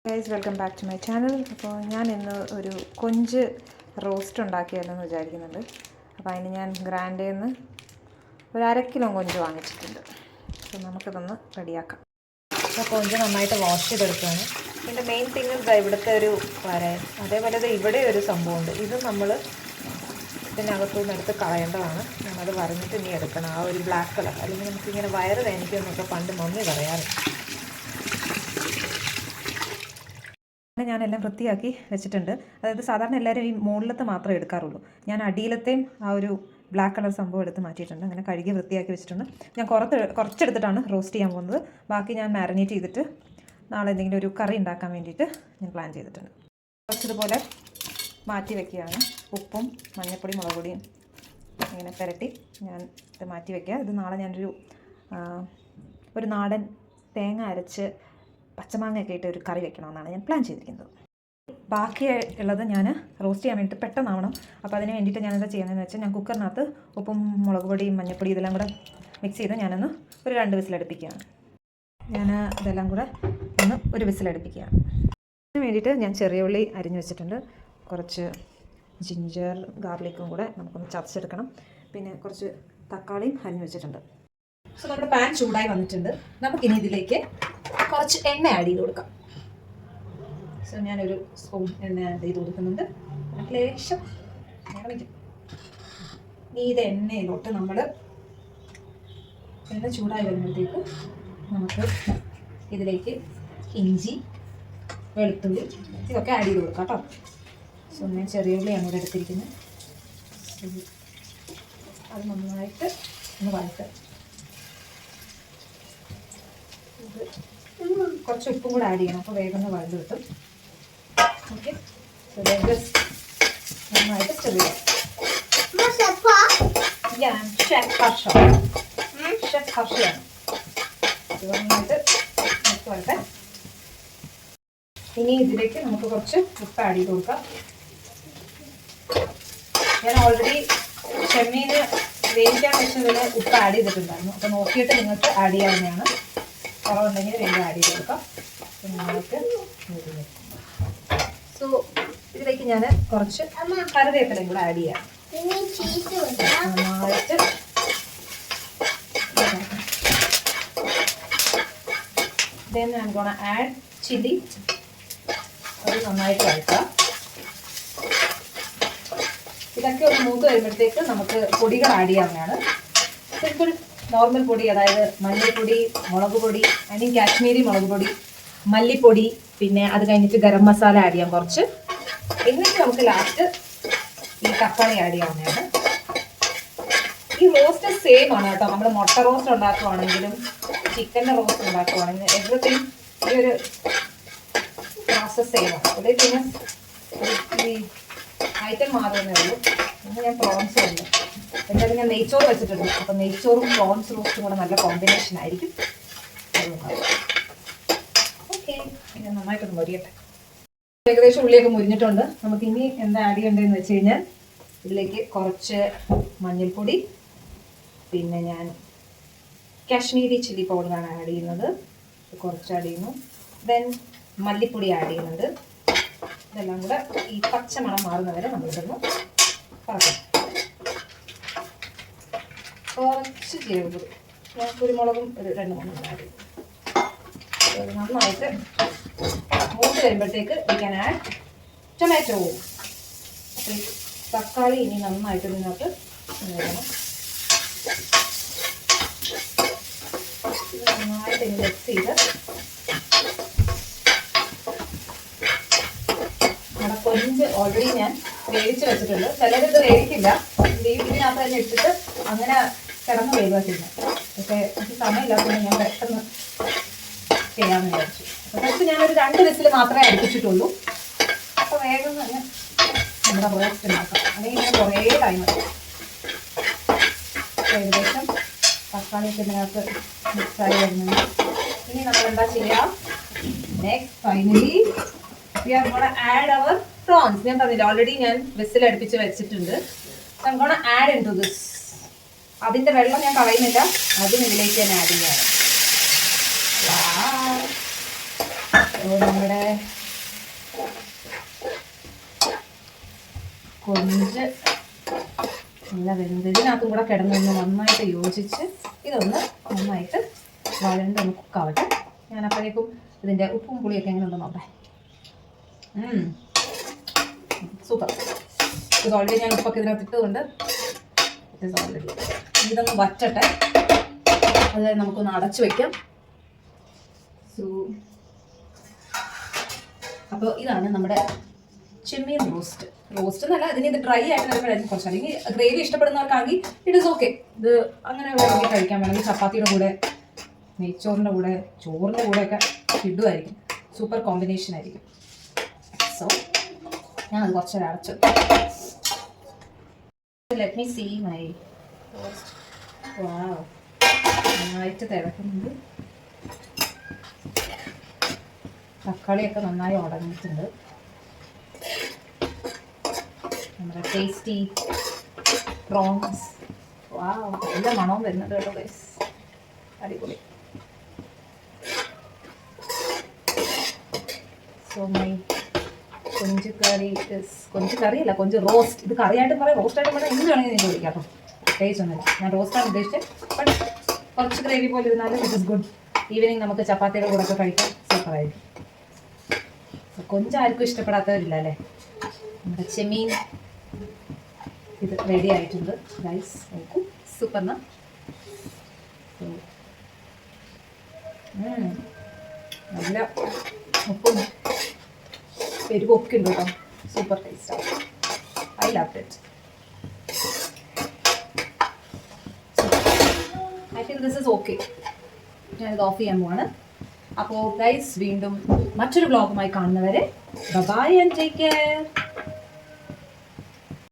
Guys, welcome back to my channel. അപ്പോൾ ഞാൻ ഇന്ന് ഒരു കൊഞ്ച് റോസ്റ്റ് ഉണ്ടാക്കിയാലെന്ന് വിചാരിക്കുന്നുണ്ട്. അപ്പോൾ അതിന് ഞാൻ ഗ്രാൻഡയിൽ നിന്ന് ഒരു 1/2 കിലോ കൊഞ്ച് വാങ്ങിച്ചിട്ടുണ്ട്. അപ്പോൾ നമുക്കിതൊന്ന് റെഡിയാക്കാം. അപ്പോൾ കൊഞ്ച് നന്നായിട്ട് വാഷ് ചെയ്തെടുക്കുകയാണ്. ഇതിൻ്റെ മെയിൻ തിങ് ഇവിടുത്തെ ഒരു വരയൻ, അതേപോലെ ഇവിടെ ഒരു സംഭവമുണ്ട്. ഇത് നമ്മൾ ഇതിനകത്തുനിന്ന് എടുത്ത് കളയേണ്ടതാണ്. ഞാനത് വരഞ്ഞിട്ട് ഇനി എടുക്കണം. ആ ഒരു ബ്ലാക്ക് കളർ, അല്ലെങ്കിൽ നമുക്കിങ്ങനെ വയറ് വേനിക്കുമെന്നൊക്കെ പണ്ട് മമ്മി പറയാറുണ്ട്. ഞാനെല്ലാം വൃത്തിയാക്കി വെച്ചിട്ടുണ്ട്. അതായത് സാധാരണ എല്ലാവരും ഈ മുകളിലത്തെ മാത്രമേ എടുക്കാറുള്ളൂ. ഞാൻ അടിയിലത്തെയും ആ ഒരു ബ്ലാക്ക് കളർ സംഭവം എടുത്ത് മാറ്റിയിട്ടുണ്ട്. അങ്ങനെ കഴുകി വൃത്തിയാക്കി വെച്ചിട്ടുണ്ട്. ഞാൻ കുറച്ചെടുത്തിട്ടാണ് റോസ്റ്റ് ചെയ്യാൻ പോകുന്നത്. ബാക്കി ഞാൻ മാരിനേറ്റ് ചെയ്തിട്ട് നാളെ എന്തെങ്കിലും ഒരു കറി ഉണ്ടാക്കാൻ വേണ്ടിയിട്ട് ഞാൻ പ്ലാൻ ചെയ്തിട്ടുണ്ട്. കുറച്ചതുപോലെ മാറ്റി വയ്ക്കുകയാണ്. ഉപ്പും മഞ്ഞൾപ്പൊടി മുളക് പൊടിയും ഇങ്ങനെ പുരട്ടി ഞാൻ ഇത് മാറ്റി വയ്ക്കുക. ഇത് നാളെ ഞാനൊരു നാടൻ തേങ്ങ അരച്ച് പച്ചമാങ്ങയൊക്കെ ഇട്ട് ഒരു കറി വെക്കണമെന്നാണ് ഞാൻ പ്ലാൻ ചെയ്തിരിക്കുന്നത്. ബാക്കി ഉള്ളത് ഞാൻ റോസ്റ്റ് ചെയ്യാൻ വേണ്ടിയിട്ട് പെട്ടെന്നാവണം. അപ്പോൾ അതിന് വേണ്ടിയിട്ട് ഞാനെന്താ ചെയ്യുന്നതെന്ന് വെച്ചാൽ, ഞാൻ കുക്കറിനകത്ത് ഉപ്പും മുളക് പൊടിയും മഞ്ഞൾപ്പൊടി ഇതെല്ലാം കൂടെ മിക്സ് ചെയ്ത് ഞാനൊന്ന് ഒരു 2 വിസിലടുപ്പിക്കുകയാണ്. ഞാൻ ഇതെല്ലാം കൂടെ ഒരു വിസിലടുപ്പിക്കുകയാണ്. അതിന് വേണ്ടിയിട്ട് ഞാൻ ചെറിയ ഉള്ളി അരിഞ്ഞു വെച്ചിട്ടുണ്ട്. കുറച്ച് ജിഞ്ചർ ഗാർലിക്കും കൂടെ നമുക്കൊന്ന് ചതച്ചെടുക്കണം. പിന്നെ കുറച്ച് തക്കാളിയും അരിഞ്ഞു വെച്ചിട്ടുണ്ട്. സോ നമ്മുടെ പാൻ ചൂടായി വന്നിട്ടുണ്ട്. നമുക്കിനി ഇതിലേക്ക് കുറച്ച് എണ്ണ ആഡ് ചെയ്ത് കൊടുക്കാം. സോ ഞാനൊരു സ്പൂൺ എണ്ണ ആഡ് ചെയ്ത് കൊടുക്കുന്നുണ്ട്. ലേശം ഈ ഇത് എണ്ണയിലോട്ട് നമ്മൾ എണ്ണ ചൂടായി വരുമ്പോഴത്തേക്ക് നമുക്ക് ഇതിലേക്ക് ഇഞ്ചി, വെളുത്തുള്ളി ഇതൊക്കെ ആഡ് ചെയ്ത് കൊടുക്കാം കേട്ടോ. സോ ഞാൻ ചെറിയ ഉള്ളിയാണ് ഇവിടെ എടുത്തിരിക്കുന്നത്. അത് നന്നായിട്ട് ഒന്ന് വഴറ്റുക. കുറച്ച് ഉപ്പും കൂടെ ആഡ് ചെയ്യണം, അപ്പോൾ വേഗം വഴണ്ട് കിട്ടും. ഓക്കെ, നന്നായിട്ട് സ്റ്റെർ ചെയ്യാം. ഞാൻ ഷെഫ് ഹർഷയാണ്. ഇത് നന്നായിട്ട് വരട്ടെ. ഇനി ഇതിലേക്ക് നമുക്ക് കുറച്ച് ഉപ്പ് ആഡ് ചെയ്ത് കൊടുക്കാം. ഞാൻ ഓൾറെഡി ചെമ്മീന് വേവിക്കാൻ വെച്ചതിൽ ഉപ്പ് ആഡ് ചെയ്തിട്ടുണ്ടായിരുന്നു. അപ്പോൾ നോക്കിയിട്ട് നിങ്ങൾക്ക് ആഡ് ചെയ്യാവുന്നതാണ്. കുറവുണ്ടെങ്കിൽ വീണ്ടും ആഡ് ചെയ്ത് കൊടുക്കാം. സോ ഇതിലേക്ക് ഞാൻ കുറച്ച് കറിവേപ്പിലയും കൂടെ ആഡ് ചെയ്യാം. നന്നായിട്ട് then I'm gonna add chili. അത് നന്നായിട്ട് വഴറ്റാം. ഇതൊക്കെ ഒന്ന് മൂത്ത് വരുമ്പോഴത്തേക്ക് നമുക്ക് പൊടികൾ ആഡ് ചെയ്യാവുന്നതാണ്. സിമ്പിൾ നോർമൽ പൊടി, അതായത് മഞ്ഞൾപ്പൊടി, മുളക് പൊടി, കാശ്മീരി മുളക് പൊടി, മല്ലിപ്പൊടി, പിന്നെ അത് കഴിഞ്ഞിട്ട് ഗരം മസാല ആഡ് ചെയ്യാം കുറച്ച്. എന്നിട്ട് നമുക്ക് ലാസ്റ്റ് ഈ തക്കാളി ആഡ് ചെയ്യാവുന്നതാണ്. ഈ റോസ്റ്റ് സെയിം ആണ് കേട്ടോ. നമ്മൾ മുട്ട റോസ്റ്റ് ഉണ്ടാക്കുവാണെങ്കിലും ചിക്കൻ്റെ റോസ്റ്റ് ഉണ്ടാക്കുവാണെങ്കിലും എവറിത്തിങ് ഈ ഒരു പ്രോസസ് സെയിം ആണ്. അതേ പിന്നെ ഈ ഐറ്റം മാറുന്നേ ഉള്ളൂ. ഇന്ന് ഞാൻ പ്രോൺസ് ഉണ്ട്. എന്തായാലും ഞാൻ നെയ്ച്ചോറ് വെച്ചിട്ടുണ്ട്. അപ്പോൾ നെയ്ച്ചോറും പ്രോൺസ് റോസ്റ്റും കൂടെ നല്ല കോമ്പിനേഷൻ ആയിരിക്കും. ഓക്കെ, ഞാൻ നന്നായിട്ടൊന്ന് മൊരിയട്ടെ. ഏകദേശം ഉള്ളിയൊക്കെ മുരിഞ്ഞിട്ടുണ്ട്. നമുക്ക് ഇനി എന്താ ആഡ് ചെയ്യേണ്ടതെന്ന് വെച്ച് കഴിഞ്ഞാൽ, ഇതിലേക്ക് കുറച്ച് മഞ്ഞൾപ്പൊടി, പിന്നെ ഞാൻ കാശ്മീരി ചില്ലി പൗഡറാണ് ആഡ് ചെയ്യുന്നത്. കുറച്ച് ആഡ് ചെയ്യുന്നു. ദെൻ മല്ലിപ്പൊടി ആഡ് ചെയ്യുന്നുണ്ട്. ഇതെല്ലാം കൂടെ ഈ പച്ചമണം മാറുന്നവരെ നമ്മളിതൊന്ന് പറക്കണം. കുറച്ച് ജീരകപ്പൊടി, ഞാൻ കുരുമുളകും ഒരു 2-3 ആഡ് ചെയ്യും. നന്നായിട്ട് മൂത്ത് വരുമ്പോഴത്തേക്ക് വി ക്യാൻ ആഡ് ടൊമാറ്റോ. അപ്പോൾ ഈ തക്കാളി ഇനി നന്നായിട്ട് ഇതിനകത്ത് വേണം. ഇത് നന്നായിട്ട് ഇനി മിക്സ് ചെയ്ത് നമ്മുടെ കൊഞ്ച് ഓൾറെഡി ഞാൻ വേവിച്ച് വെച്ചിട്ടുണ്ട്. ചിലരിത് വേവിക്കില്ല, ഇതിനകത്ത് തന്നെ ഇട്ടിട്ട് അങ്ങനെ കിടന്ന് വേവുക ചെയ്യുന്നത്. പക്ഷേ എനിക്ക് സമയമില്ലാത്തതുകൊണ്ട് ഞാൻ പെട്ടെന്ന് ചെയ്യാമെന്ന് വിചാരിച്ചു. അപ്പോൾ ഫസ്റ്റ് ഞാനൊരു 2 വിസിൽ മാത്രമേ അടുപ്പിച്ചിട്ടുള്ളൂ. അപ്പോൾ വേഗം തന്നെ നമ്മുടെ റോസ്റ്റ് ഉണ്ടാക്കാം. അല്ലെങ്കിൽ ഇങ്ങനെ കുറേ ടൈം എടുക്കും. ഏകദേശം തക്കാളിയൊക്കെ ഇതിനകത്ത് മിക്സായി വരുന്നുണ്ട്. ഇനി നമ്മളെന്താ ചെയ്യുക, next finally we are gonna add our prawns. ഞാൻ പറഞ്ഞില്ല, ഓൾറെഡി ഞാൻ വിസിൽ അടുപ്പിച്ച് വെച്ചിട്ടുണ്ട്. I am gonna add into this. അതിൻ്റെ വെള്ളം ഞാൻ കളയുന്നില്ല, അതും ഇതിലേക്ക് ഞാൻ ആഡ് ചെയ്യാറ്. നമ്മുടെ കൊഞ്ച് നല്ല വെന്ത് ഇതിനകത്തും കൂടെ കിടന്നൊന്ന് നന്നായിട്ട് യോജിച്ച് ഇതൊന്ന് നന്നായിട്ട് വഴണ്ടൊന്ന് കുക്കാവട്ടെ. ഞാൻ അപ്പോഴേക്കും ഇതിൻ്റെ ഉപ്പും പുളിയൊക്കെ എങ്ങനെ ഉണ്ടെന്ന് നോക്കട്ടെ. സൂപ്പർ. ഇത് ഓൾറെഡി ഞാൻ ഉപ്പൊക്കെ ഇതിനകത്ത് ഇട്ടതുകൊണ്ട് ഇറ്റ് ഈസ് ഓൾറെഡി. ഇതൊന്ന് വറ്റട്ടെ, അതുവരെ നമുക്കൊന്ന് അടച്ചു വയ്ക്കാം. അപ്പോൾ ഇതാണ് നമ്മുടെ ചെമ്മീൻ റോസ്റ്റ്. റോസ്റ്റ് എന്നല്ല, ഇതിന് ഇത് ഡ്രൈ ആയിട്ട് വരുമ്പോഴായിരിക്കും കുറച്ച്, അല്ലെങ്കിൽ ഗ്രേവി ഇഷ്ടപ്പെടുന്നവർക്കാണെങ്കിൽ ഇറ്റ് ഈസ് ഓക്കെ. ഇത് അങ്ങനെ വേണമെങ്കിൽ കഴിക്കാൻ, വേണമെങ്കിൽ ചപ്പാത്തിയുടെ കൂടെ, നെയ്ച്ചോറിൻ്റെ കൂടെ, ചോറിൻ്റെ കൂടെയൊക്കെ ഇടുമായിരിക്കും. സൂപ്പർ കോമ്പിനേഷൻ ആയിരിക്കും. സോ ഞാൻ അത് കുറച്ചൊരു അടച്ചു. Let me see my roast. Wow, നന്നായിട്ട് തിളക്കുന്നുണ്ട്. തക്കാളിയൊക്കെ നന്നായി ഉടങ്ങിയിട്ടുണ്ട്. നമ്മുടെ ടേസ്റ്റി പ്രോൺസ്. വാവ്, നല്ല മണവും വരുന്നുണ്ട് കേട്ടോ ഗൈസ്. അടിപൊളി. സോ മൈ കൊഞ്ച് കറി ഇസ്, കൊഞ്ച് കറിയല്ല, കൊഞ്ച് റോസ്റ്റ്. ഇത് കറിയായിട്ടും പറയാം, റോസ്റ്റായിട്ടും പറയാം, എന്ത് വേണമെങ്കിൽ നിങ്ങൾക്ക് വിളിക്കാം കേട്ടോ. ടേസ്റ്റ് ഒന്നുമില്ല, ഞാൻ റോസ്റ്റാണ് ഉദ്ദേശിച്ചത്. ബട്ട് കുറച്ച് ഗ്രേവി പോലെ ഇരുന്നാലും ഇറ്റ് ഇസ് ഗുഡ്. ഈവനിങ് നമുക്ക് ചപ്പാത്തിയുടെ കൂടെ ഒക്കെ കഴിക്കാൻ സൂപ്പറായിരിക്കും. കൊഞ്ചാർക്കും ഇഷ്ടപ്പെടാത്തവരില്ല അല്ലേ. നമ്മുടെ ചെമ്മീൻ ഇത് റെഡി ആയിട്ടുണ്ട് ഗൈസ്. നോക്കൂ, സൂപ്പർന്നാ. നല്ല ഉപ്പും എരിവും ഒക്കെ ഉണ്ട് കേട്ടോ. സൂപ്പർ ടേസ്റ്റാണ്. I love it. I think this is okay. ഞാനിത് ഓഫ് ചെയ്യാൻ പോവാണ്. അപ്പോൾ ഗൈസ്, വീണ്ടും മറ്റൊരു വ്ളോഗുമായി കാണുന്നവരെ ബൈ ആൻഡ് ടേക്ക് കെയർ.